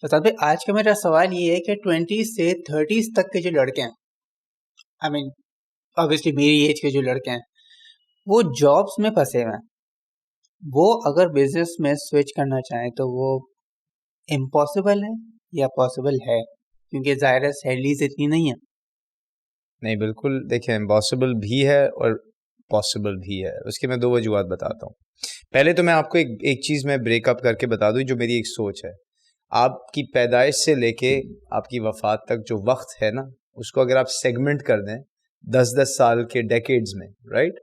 तो साथ भाई आज का मेरा सवाल ये है कि 20 से 30 तक के जो लड़के हैं, आई मीन ऑब्वियसली मेरी एज के जो लड़के हैं, वो जॉब्स में फंसे हुए हैं। वो अगर बिजनेस में स्विच करना चाहें तो वो इम्पॉसिबल है या पॉसिबल है, क्योंकि ज़ाहिर है सैलरीज इतनी नहीं है। नहीं, बिल्कुल देखिए, इम्पॉसिबल भी है और पॉसिबल भी है। उसके मैं दो वजूहत बताता हूँ। पहले तो मैं आपको एक चीज़ मैं ब्रेकअप करके बता दूँ, जो मेरी एक सोच है। आपकी पैदाइश से लेके आपकी वफात तक जो वक्त है ना, उसको अगर आप सेगमेंट कर दें 10-10 साल के डेकेड्स में, राइट,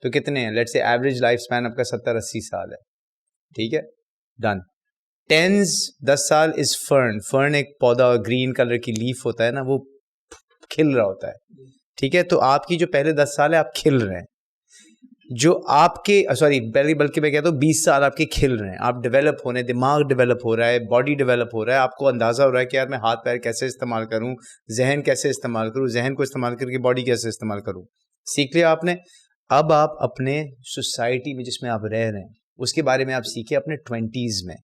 तो कितने हैं? Let's say average life span आपका 70-80 साल है। ठीक है, डन। टेंस 10 साल इज फर्न। फर्न एक पौधा, ग्रीन कलर की लीफ होता है ना, वो खिल रहा होता है। ठीक है, तो आपकी जो पहले 10 साल है आप खिल रहे हैं। जो आपके सॉरी पहले, बल्कि मैं कहता हूँ 20 साल आपके खिल रहे हैं। आप डेवलप होने, दिमाग डेवलप हो रहा है, बॉडी डेवलप हो रहा है, आपको अंदाजा हो रहा है कि यार मैं हाथ पैर कैसे इस्तेमाल करूँ, जहन कैसे इस्तेमाल करूँ, जहन को इस्तेमाल करके बॉडी कैसे इस्तेमाल करूँ, सीख लिया आपने। अब आप अपने सोसाइटी में जिसमें आप रह रहे हैं उसके बारे में आप सीखे अपने 20s में।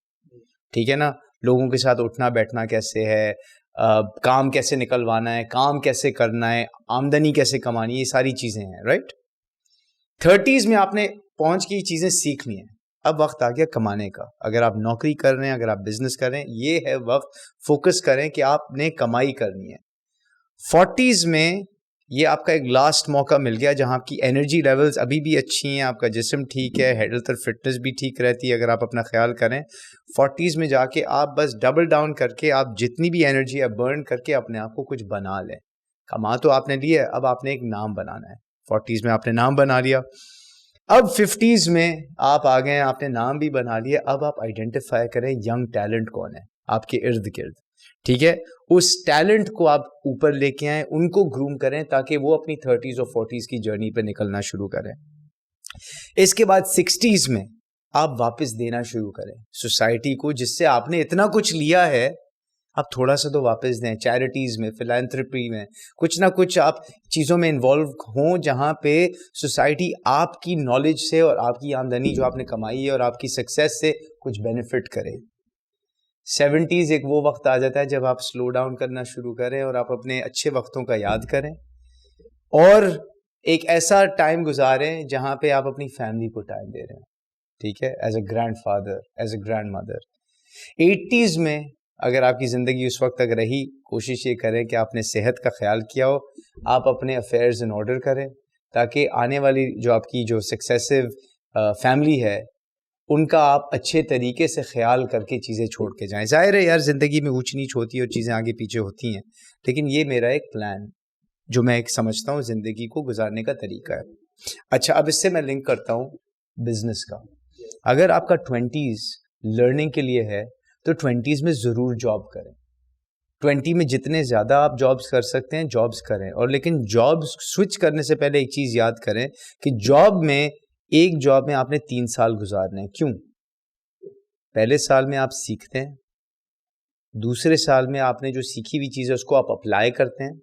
ठीक है ना, लोगों के साथ उठना बैठना कैसे है, काम कैसे निकलवाना है, काम कैसे करना है, आमदनी कैसे कमानी है, ये सारी चीजें हैं, राइट। 30s में आपने पहुंच की चीजें सीख ली हैं। अब वक्त आ गया कमाने का। अगर आप नौकरी कर रहे हैं, अगर आप बिजनेस कर रहे हैं, ये है वक्त, फोकस करें कि आपने कमाई करनी है। 40s में ये आपका एक लास्ट मौका मिल गया जहां आपकी एनर्जी लेवल्स अभी भी अच्छी हैं, आपका जिस्म ठीक है, हेल्थ और फिटनेस भी ठीक रहती है अगर आप अपना ख्याल करें। 40s में जाके आप बस डबल डाउन करके आप जितनी भी एनर्जी है बर्न करके अपने आप को कुछ बना लें। कमा तो आपने लिया है, अब आपने एक नाम बनाना है। 40s में आपने नाम बना लिया, अब 50s में आप आ गए हैं, आपने नाम भी बना लिया। अब आप आइडेंटिफाई करें यंग टैलेंट कौन है आपके इर्द गिर्द। ठीक है, उस टैलेंट को आप ऊपर लेके आए, उनको ग्रूम करें ताकि वो अपनी 30s और 40s की जर्नी पे निकलना शुरू करें। इसके बाद 60s में आप वापस देना शुरू करें सोसाइटी को, जिससे आपने इतना कुछ लिया है, आप थोड़ा सा तो वापस दें। चैरिटीज में, फिलैंथ्रोपी में, कुछ ना कुछ आप चीज़ों में इन्वॉल्व हों जहां पे सोसाइटी आपकी नॉलेज से और आपकी आमदनी जो आपने कमाई है और आपकी सक्सेस से कुछ बेनिफिट करे। 70s एक वो वक्त आ जाता है जब आप स्लो डाउन करना शुरू करें और आप अपने अच्छे वक्तों का याद करें और एक ऐसा टाइम गुजारें जहां पे आप अपनी फैमिली को टाइम दे रहे हैं। ठीक है, as a grandfather, as a grandmother. 80s में अगर आपकी ज़िंदगी उस वक्त तक रही, कोशिश ये करें कि आपने सेहत का ख्याल किया हो, आप अपने अफेयर्स इन ऑर्डर करें ताकि आने वाली जो आपकी जो सक्सेसिव फैमिली है उनका आप अच्छे तरीके से ख्याल करके चीज़ें छोड़ के जाएं। ज़ाहिर है यार, ज़िंदगी में ऊंच नीच होती है और चीज़ें आगे पीछे होती हैं, लेकिन ये मेरा एक प्लान जो मैं एक समझता हूँ ज़िंदगी को गुजारने का तरीका है। अच्छा, अब इससे मैं लिंक करता हूँ बिजनेस का। अगर आपका 20s लर्निंग के लिए है तो 20s में ज़रूर जॉब करें। 20 में जितने ज़्यादा आप जॉब्स कर सकते हैं जॉब्स करें, और लेकिन जॉब्स स्विच करने से पहले एक चीज़ याद करें कि जॉब में, एक जॉब में आपने 3 साल गुजारने हैं। क्यों? पहले साल में आप सीखते हैं, दूसरे साल में आपने जो सीखी हुई चीज़ है उसको आप अप्लाई करते हैं,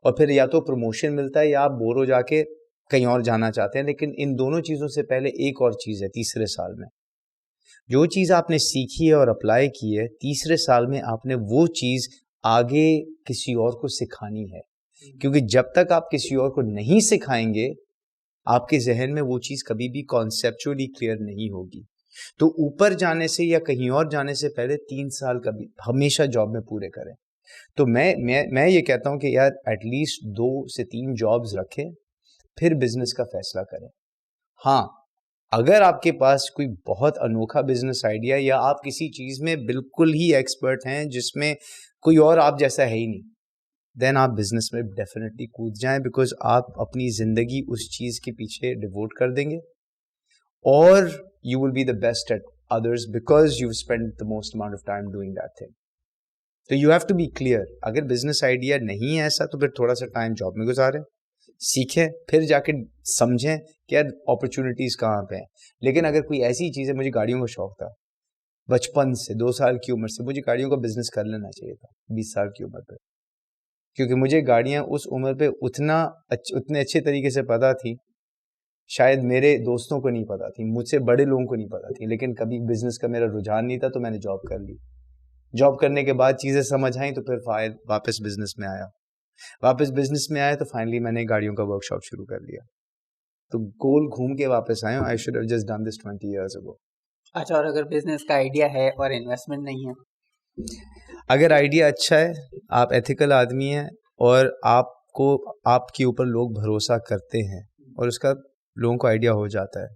और फिर या तो प्रमोशन मिलता है या आप बोर हो जाके कहीं और जाना चाहते हैं। लेकिन इन दोनों चीज़ों से पहले एक और चीज़ है तीसरे साल में। जो चीज़ आपने सीखी है और अप्लाई की है, तीसरे साल में आपने वो चीज़ आगे किसी और को सिखानी है। क्योंकि जब तक आप किसी और को नहीं सिखाएंगे, आपके जहन में वो चीज़ कभी भी कॉन्सेप्चुअली क्लियर नहीं होगी। तो ऊपर जाने से या कहीं और जाने से पहले 3 साल कभी हमेशा जॉब में पूरे करें। तो मैं ये कहता हूँ कि यार एटलीस्ट 2 से 3 जॉब्स रखें, फिर बिजनेस का फैसला करें। हाँ, अगर आपके पास कोई बहुत अनोखा बिजनेस आइडिया या आप किसी चीज़ में बिल्कुल ही एक्सपर्ट हैं जिसमें कोई और आप जैसा है ही नहीं, देन आप बिजनेस में डेफिनेटली कूद जाएं, बिकॉज आप अपनी ज़िंदगी उस चीज़ के पीछे डिवोट कर देंगे और you will be the best at others because you spend the most amount of time doing that thing. तो you have to be clear. अगर बिजनेस आइडिया नहीं है ऐसा तो फिर थोड़ा सा टाइम जॉब में गुजारें, सीखें, फिर जाके समझें कि यार अपॉर्चुनिटीज़ कहाँ पे हैं। लेकिन अगर कोई ऐसी चीज़ है, मुझे गाड़ियों का शौक था बचपन से, 2 साल की उम्र से मुझे गाड़ियों का बिजनेस कर लेना चाहिए था 20 साल की उम्र पे, क्योंकि मुझे गाड़ियाँ उस उम्र पे उतने अच्छे तरीके से पता थी, शायद मेरे दोस्तों को नहीं पता थी, मुझसे बड़े लोगों को नहीं पता थी। लेकिन कभी बिजनेस का मेरा रुझान नहीं था तो मैंने जॉब कर ली। जॉब करने के बाद चीज़ें समझ आई तो फिर वापस बिजनेस में आया। वापस बिजनेस में आया तो फाइनली मैंने गाड़ियों का वर्कशॉप शुरू कर लिया। तो गोल घूम के वापस आया हूँ। I should have just done this 20 years ago। अच्छा, और अगर बिजनेस का आइडिया है और इन्वेस्टमेंट नहीं है? अगर आइडिया अच्छा है, आप एथिकल आदमी हैं और आपको आपके ऊपर लोग भरोसा करते हैं और उसका लोगों को आइडिया हो जाता है,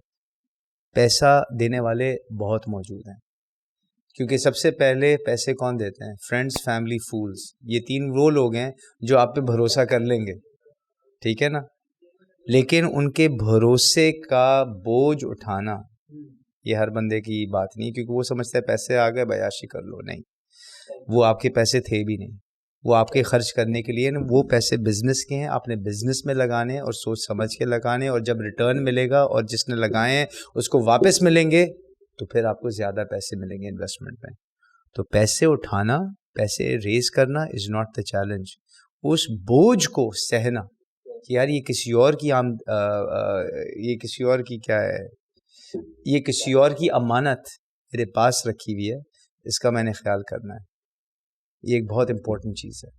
पैसा देने वाले बहुत मौजूद हैं। क्योंकि सबसे पहले पैसे कौन देते हैं? फ्रेंड्स, फैमिली, फूल्स। ये 3 वो लोग हैं जो आप पे भरोसा कर लेंगे, ठीक है ना? लेकिन उनके भरोसे का बोझ उठाना ये हर बंदे की बात नहीं, क्योंकि वो समझता है पैसे आ गए बयाशी कर लो। नहीं, वो आपके पैसे थे भी नहीं, वो आपके खर्च करने के लिए, वो पैसे बिजनेस के हैं, आपने बिजनेस में लगाने और सोच समझ के लगाने, और जब रिटर्न मिलेगा और जिसने लगाए हैं उसको वापस मिलेंगे तो फिर आपको ज़्यादा पैसे मिलेंगे इन्वेस्टमेंट में। तो पैसे उठाना, पैसे रेज करना इज़ नॉट द चैलेंज। उस बोझ को सहना कि यार ये किसी और की ये किसी और की क्या है, ये किसी और की अमानत मेरे पास रखी हुई है, इसका मैंने ख्याल करना है। ये एक बहुत इम्पोर्टेंट चीज़ है।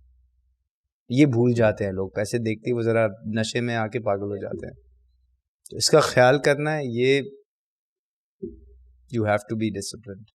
ये भूल जाते हैं लोग, पैसे देखते ही वो ज़रा नशे में आके पागल हो जाते हैं। तो इसका ख्याल करना है, ये you have to be disciplined.